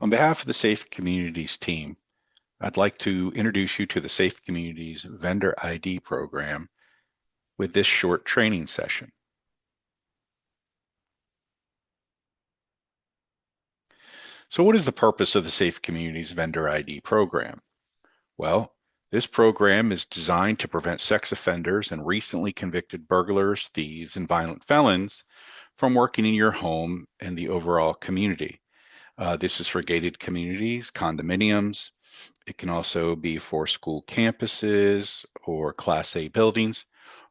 On behalf of the Safe Communities team, I'd like to introduce you to the Safe Communities Vendor ID program with this short training session. So what is the purpose of the Safe Communities Vendor ID program? Well, this program is designed to prevent sex offenders and recently convicted burglars, thieves, and violent felons from working in your home and the overall community. This is for gated communities, condominiums. It can also be for school campuses or Class A buildings,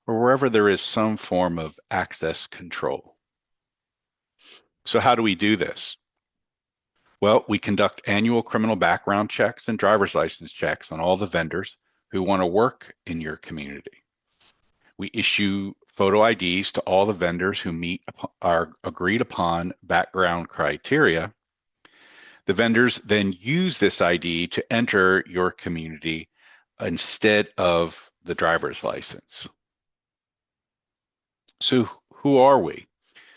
or wherever there is some form of access control. So how do we do this? Well, we conduct annual criminal background checks and driver's license checks on all the vendors who want to work in your community. We issue photo IDs to all the vendors who meet our agreed upon background criteria. The vendors then use this ID to enter your community instead of the driver's license. So who are we?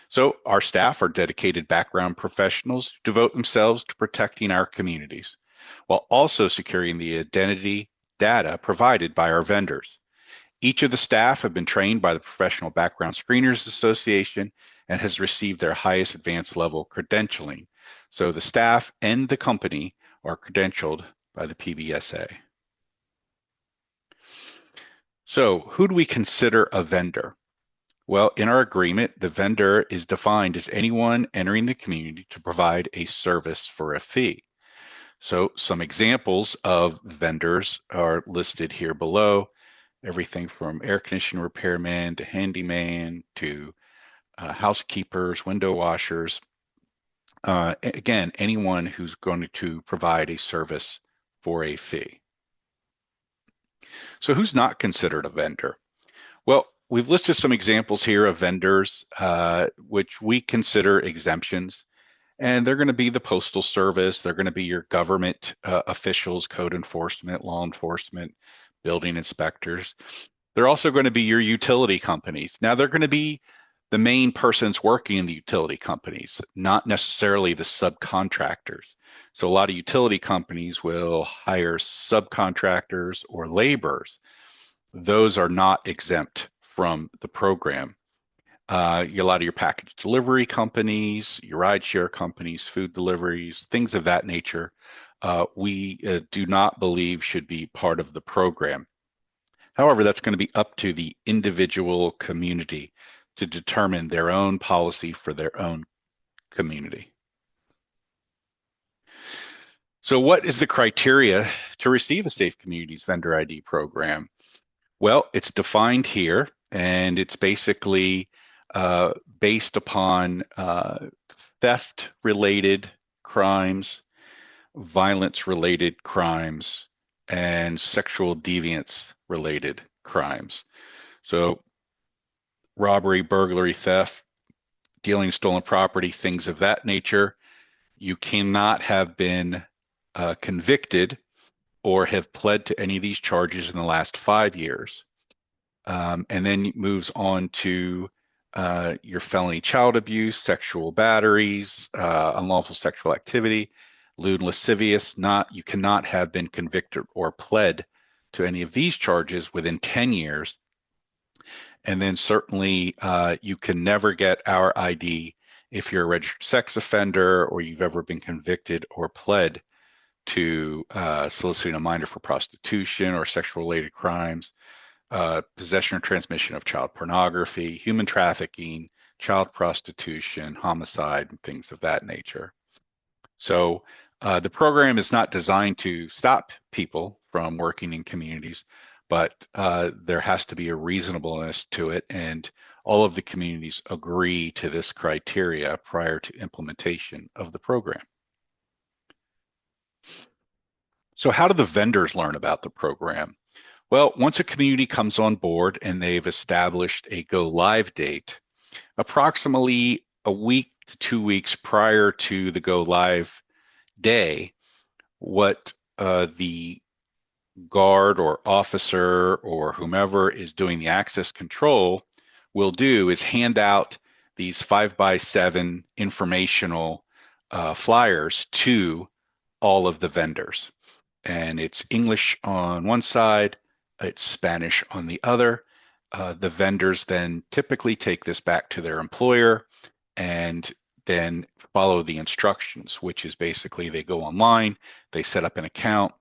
So our staff are dedicated background professionals who devote themselves to protecting our communities while also securing the identity data provided by our vendors. Each of the staff have been trained by the Professional Background Screeners Association and has received their highest advanced level credentialing. So the staff and the company are credentialed by the PBSA. So who do we consider a vendor? Well, in our agreement, the vendor is defined as anyone entering the community to provide a service for a fee. So some examples of vendors are listed here below. Everything from air conditioning repairman to handyman to housekeepers, window washers. Again, anyone who's going to provide a service for a fee. So who's not considered a vendor? Well, we've listed some examples here of vendors which we consider exemptions, and they're going to be the Postal Service, they're going to be your government officials, code enforcement, law enforcement, building inspectors. They're also going to be your utility companies. Now, they're going to be the main persons working in the utility companies, not necessarily the subcontractors. So a lot of utility companies will hire subcontractors or laborers. Those are not exempt from the program. A lot of your package delivery companies, your rideshare companies, food deliveries, things of that nature, we do not believe should be part of the program. However, that's going to be up to the individual community to determine their own policy for their own community. So what is the criteria to receive a Safe Communities Vendor ID program? Well, it's defined here, and it's basically based upon theft-related crimes, violence-related crimes, and sexual deviance-related crimes. So robbery, burglary, theft, dealing stolen property, things of that nature. You cannot have been convicted or have pled to any of these charges in the last 5 years. And then it moves on to your felony child abuse, sexual batteries, unlawful sexual activity, lewd and lascivious. You cannot have been convicted or pled to any of these charges within 10 years. And then certainly you can never get our ID if you're a registered sex offender or you've ever been convicted or pled to soliciting a minor for prostitution or sexual related crimes, possession or transmission of child pornography, human trafficking, child prostitution, homicide, and things of that nature. So the program is not designed to stop people from working in communities, but there has to be a reasonableness to it, and all of the communities agree to this criteria prior to implementation of the program. So how do the vendors learn about the program? Well, once a community comes on board and they've established a go live date, approximately a week to 2 weeks prior to the go live day, what the guard or officer or whomever is doing the access control will do is hand out these 5x7 informational flyers to all of the vendors. And it's English on one side, it's Spanish on the other. The vendors then typically take this back to their employer and then follow the instructions, which is basically they go online, they set up an account,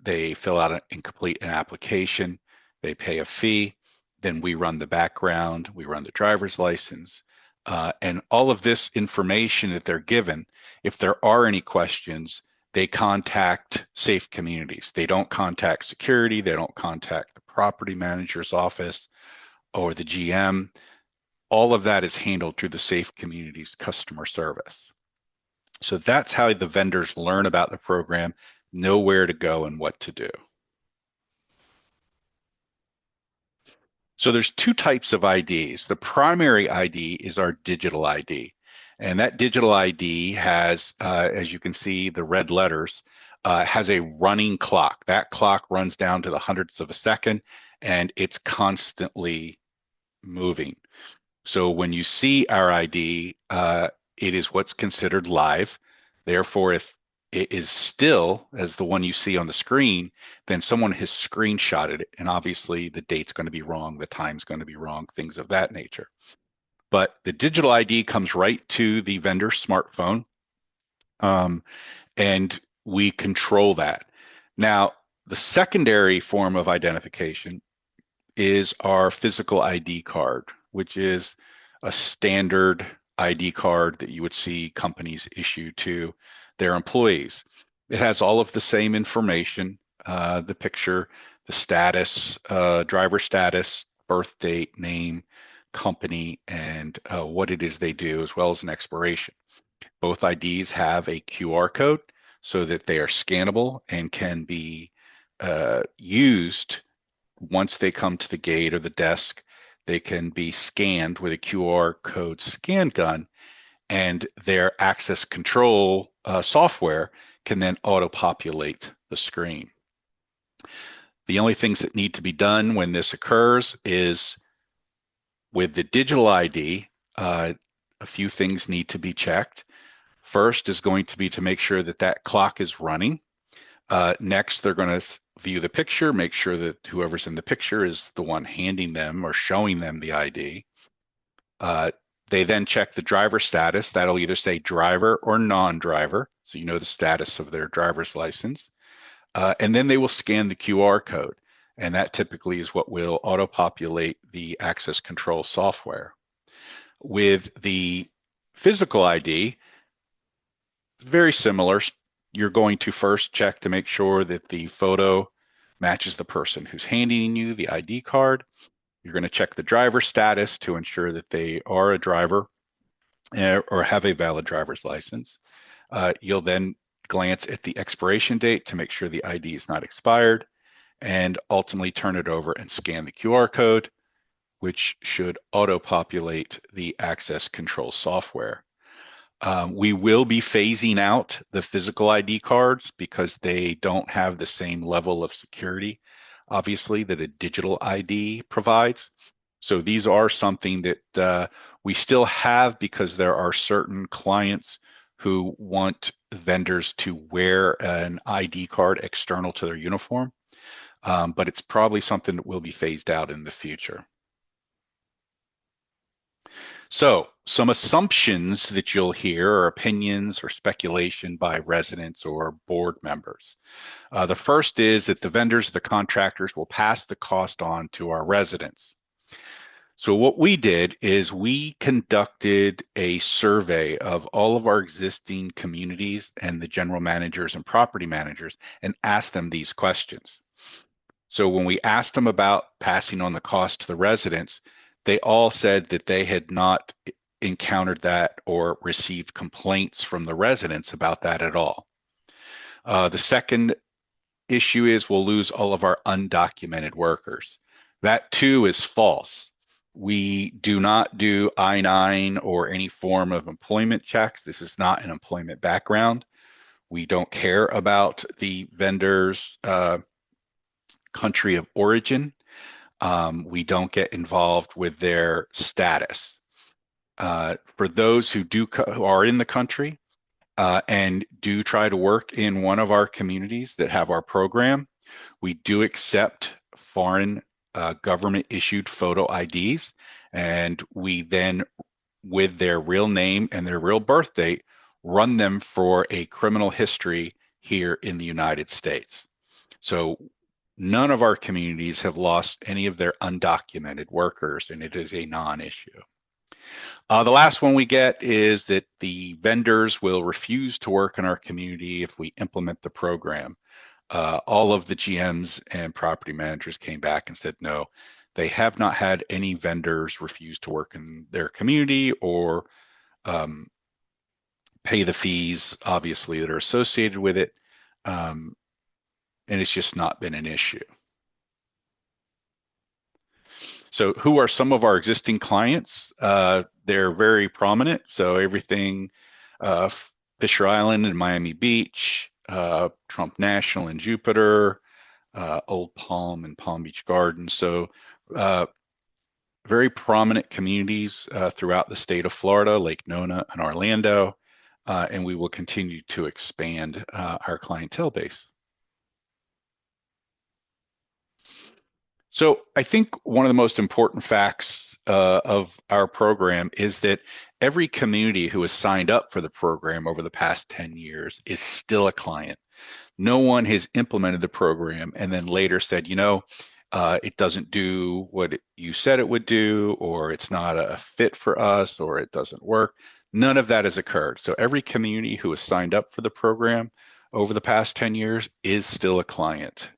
they fill out and complete an application, they pay a fee, then we run the background, we run the driver's license, and all of this information that they're given, if there are any questions, they contact Safe Communities. They don't contact security, they don't contact the property manager's office or the GM. All of that is handled through the Safe Communities customer service. So that's how the vendors learn about the program, know where to go and what to do. So there's two types of IDs. The primary ID is our digital ID. And that digital ID has, as you can see, the red letters, has a running clock. That clock runs down to the hundredths of a second, and it's constantly moving. So when you see our ID, it is what's considered live. Therefore, if it is still as the one you see on the screen, then someone has screenshotted it. And obviously the date's going to be wrong, the time's going to be wrong, things of that nature. But the digital ID comes right to the vendor smartphone, and we control that. Now, the secondary form of identification is our physical ID card, which is a standard ID card that you would see companies issue to their employees. It has all of the same information, the picture, the status, driver status, birth date, name, company, and what it is they do, as well as an expiration. Both IDs have a QR code so that they are scannable and can be used once they come to the gate or the desk. They can be scanned with a QR code scan gun, and their access control software can then auto-populate the screen. The only things that need to be done when this occurs is with the digital ID, a few things need to be checked. First is going to be to make sure that that clock is running. Next, they're going to view the picture, make sure that whoever's in the picture is the one handing them or showing them the ID. They then check the driver status. That'll either say driver or non-driver, so you know the status of their driver's license. And then they will scan the QR code, and that typically is what will auto-populate the access control software. With the physical ID, very similar. You're going to first check to make sure that the photo matches the person who's handing you the ID card. You're going to check the driver status to ensure that they are a driver or have a valid driver's license. You'll then glance at the expiration date to make sure the ID is not expired, and ultimately turn it over and scan the QR code, which should auto-populate the access control software. We will be phasing out the physical ID cards because they don't have the same level of security, obviously, that a digital ID provides. So these are something that we still have because there are certain clients who want vendors to wear an ID card external to their uniform, but it's probably something that will be phased out in the future. So some assumptions that you'll hear are opinions or speculation by residents or board members. The first is that the vendors, the contractors will pass the cost on to our residents. So what we did is we conducted a survey of all of our existing communities and the general managers and property managers and asked them these questions. So when we asked them about passing on the cost to the residents, they all said that they had not encountered that or received complaints from the residents about that at all. The second issue is we'll lose all of our undocumented workers. That too is false. We do not do I-9 or any form of employment checks. This is not an employment background. We don't care about the vendor's country of origin. We don't get involved with their status. For those who are in the country, and do try to work in one of our communities that have our program. We do accept foreign government issued photo IDs, and we then, with their real name and their real birth date, run them for a criminal history here in the United States. So none of our communities have lost any of their undocumented workers, and it is a non-issue. The last one we get is that the vendors will refuse to work in our community if we implement the program. All of the GMs and property managers came back and said no, they have not had any vendors refuse to work in their community or pay the fees, obviously, that are associated with it. And it's just not been an issue. So who are some of our existing clients? They're very prominent. So everything, Fisher Island and Miami Beach, Trump National and Jupiter, Old Palm and Palm Beach Gardens. So very prominent communities throughout the state of Florida, Lake Nona and Orlando, and we will continue to expand our clientele base. So I think one of the most important facts of our program is that every community who has signed up for the program over the past 10 years is still a client. No one has implemented the program and then later said, it doesn't do what you said it would do, or it's not a fit for us, or it doesn't work. None of that has occurred. So every community who has signed up for the program over the past 10 years is still a client.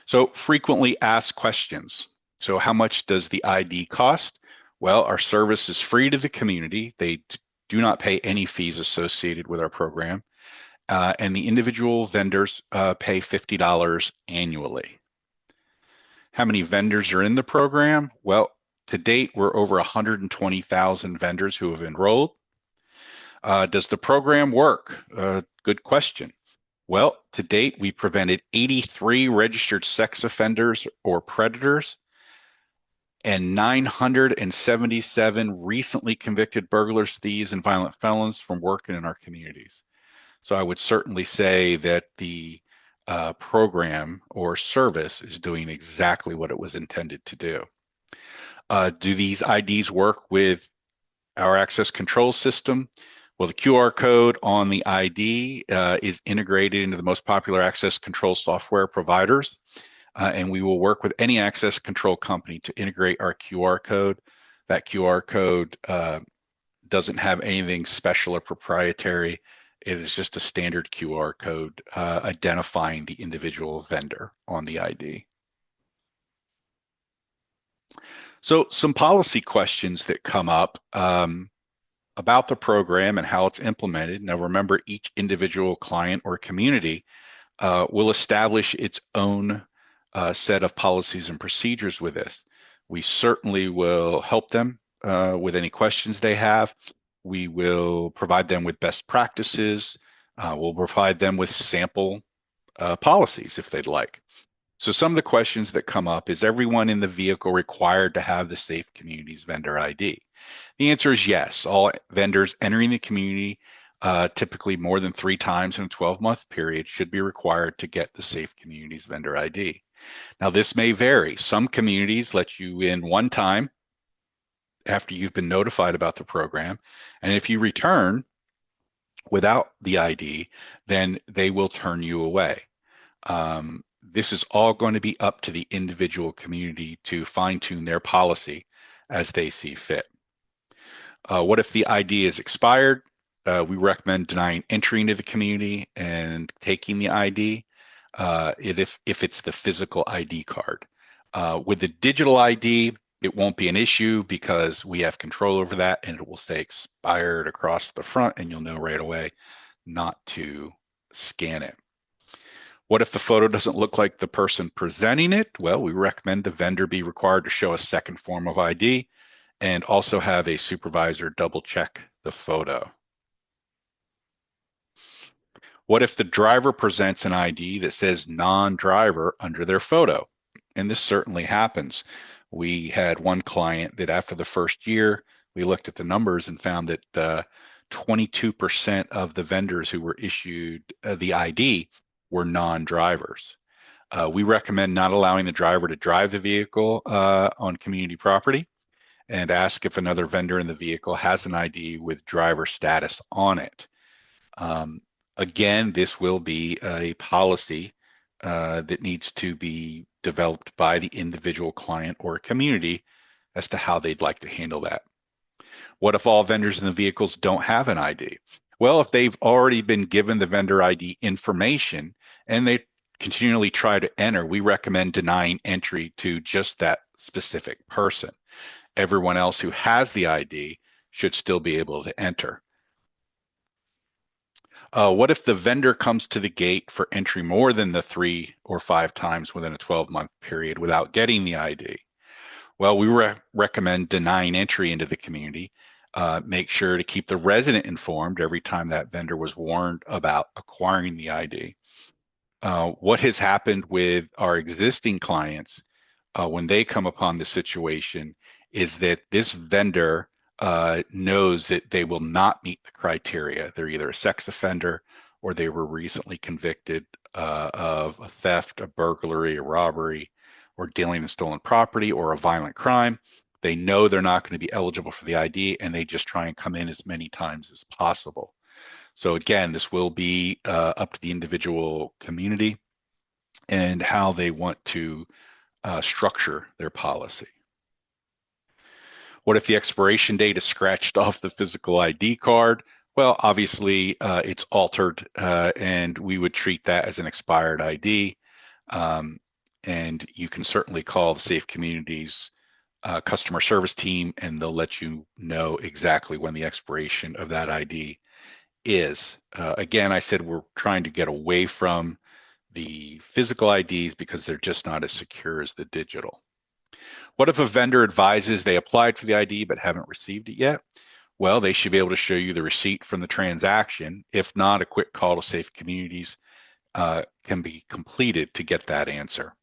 So frequently asked questions. So how much does the ID cost? Well, our service is free to the community. They do not pay any fees associated with our program. And the individual vendors pay $50 annually. How many vendors are in the program? Well, to date, we're over 120,000 vendors who have enrolled. Does the program work? Good question. Well, to date, we prevented 83 registered sex offenders or predators and 977 recently convicted burglars, thieves, and violent felons from working in our communities. So I would certainly say that the program or service is doing exactly what it was intended to do. Do these IDs work with our access control system? Well, the QR code on the ID is integrated into the most popular access control software providers, and we will work with any access control company to integrate our QR code. That QR code doesn't have anything special or proprietary. It is just a standard QR code identifying the individual vendor on the ID. So some policy questions that come up about the program and how it's implemented. Now, remember, each individual client or community will establish its own set of policies and procedures with this. We certainly will help them with any questions they have. We will provide them with best practices. We'll provide them with sample policies if they'd like. So some of the questions that come up is everyone in the vehicle required to have the Safe Communities vendor ID? The answer is yes. All vendors entering the community, typically more than 3 times in a 12-month period, should be required to get the Safe Communities vendor ID. Now, this may vary. Some communities let you in one time after you've been notified about the program, and if you return without the ID, then they will turn you away. This is all going to be up to the individual community to fine-tune their policy as they see fit. What if the ID is expired? We recommend denying entry into the community and taking the ID if it's the physical ID card. With the digital ID, it won't be an issue because we have control over that and it will say expired across the front and you'll know right away not to scan it. What if the photo doesn't look like the person presenting it? Well, we recommend the vendor be required to show a second form of ID and also have a supervisor double check the photo. What if the driver presents an ID that says non-driver under their photo? And this certainly happens. We had one client that after the first year, we looked at the numbers and found that 22% of the vendors who were issued the ID were non-drivers. We recommend not allowing the driver to drive the vehicle on community property, and ask if another vendor in the vehicle has an ID with driver status on it. Again, this will be a policy that needs to be developed by the individual client or community as to how they'd like to handle that. What if all vendors in the vehicles don't have an ID? Well, if they've already been given the vendor ID information and they continually try to enter, we recommend denying entry to just that specific person. Everyone else who has the ID should still be able to enter. What if the vendor comes to the gate for entry more than the 3 or 5 times within a 12-month period without getting the ID? Well, we recommend denying entry into the community. Make sure to keep the resident informed every time that vendor was warned about acquiring the ID. What has happened with our existing clients when they come upon the situation is that this vendor knows that they will not meet the criteria. They're either a sex offender or they were recently convicted of a theft, a burglary, a robbery, or dealing in stolen property or a violent crime. They know they're not going to be eligible for the ID, and they just try and come in as many times as possible. So again, this will be up to the individual community and how they want to structure their policy. What if the expiration date is scratched off the physical ID card? Well, obviously it's altered and we would treat that as an expired ID. And you can certainly call the Safe Communities customer service team and they'll let you know exactly when the expiration of that ID is. Again, I said we're trying to get away from the physical IDs because they're just not as secure as the digital. What if a vendor advises they applied for the ID but haven't received it yet? Well, they should be able to show you the receipt from the transaction. If not, a quick call to Safe Communities can be completed to get that answer.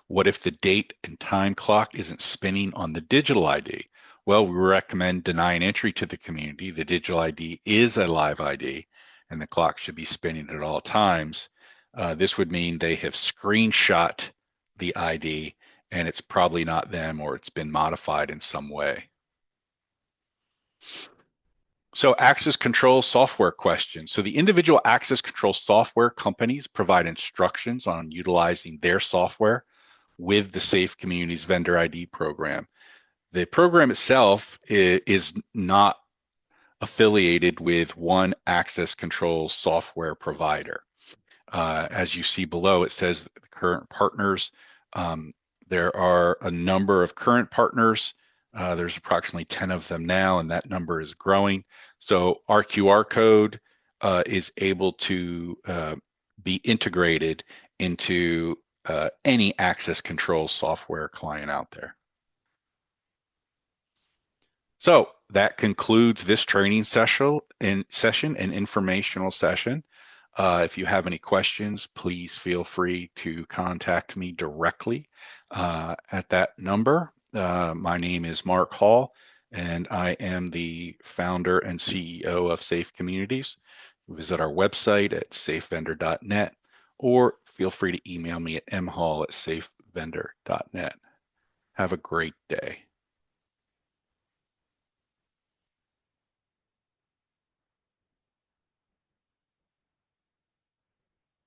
What if the date and time clock isn't spinning on the digital ID? Well, we recommend denying entry to the community. The digital ID is a live ID and the clock should be spinning at all times. This would mean they have screenshot the ID and it's probably not them or it's been modified in some way. So access control software questions. So the individual access control software companies provide instructions on utilizing their software with the Safe Communities Vendor ID program. The program itself is not affiliated with one access control software provider. As you see below, it says the current partners. There are a number of current partners. There's approximately 10 of them now, and that number is growing. So our QR code is able to be integrated into any access control software client out there. So that concludes this training session and informational session. If you have any questions, please feel free to contact me directly at that number. My name is Mark Hall, and I am the founder and CEO of Safe Communities. Visit our website at safevendor.net or feel free to email me at mhall@safevendor.net. Have a great day.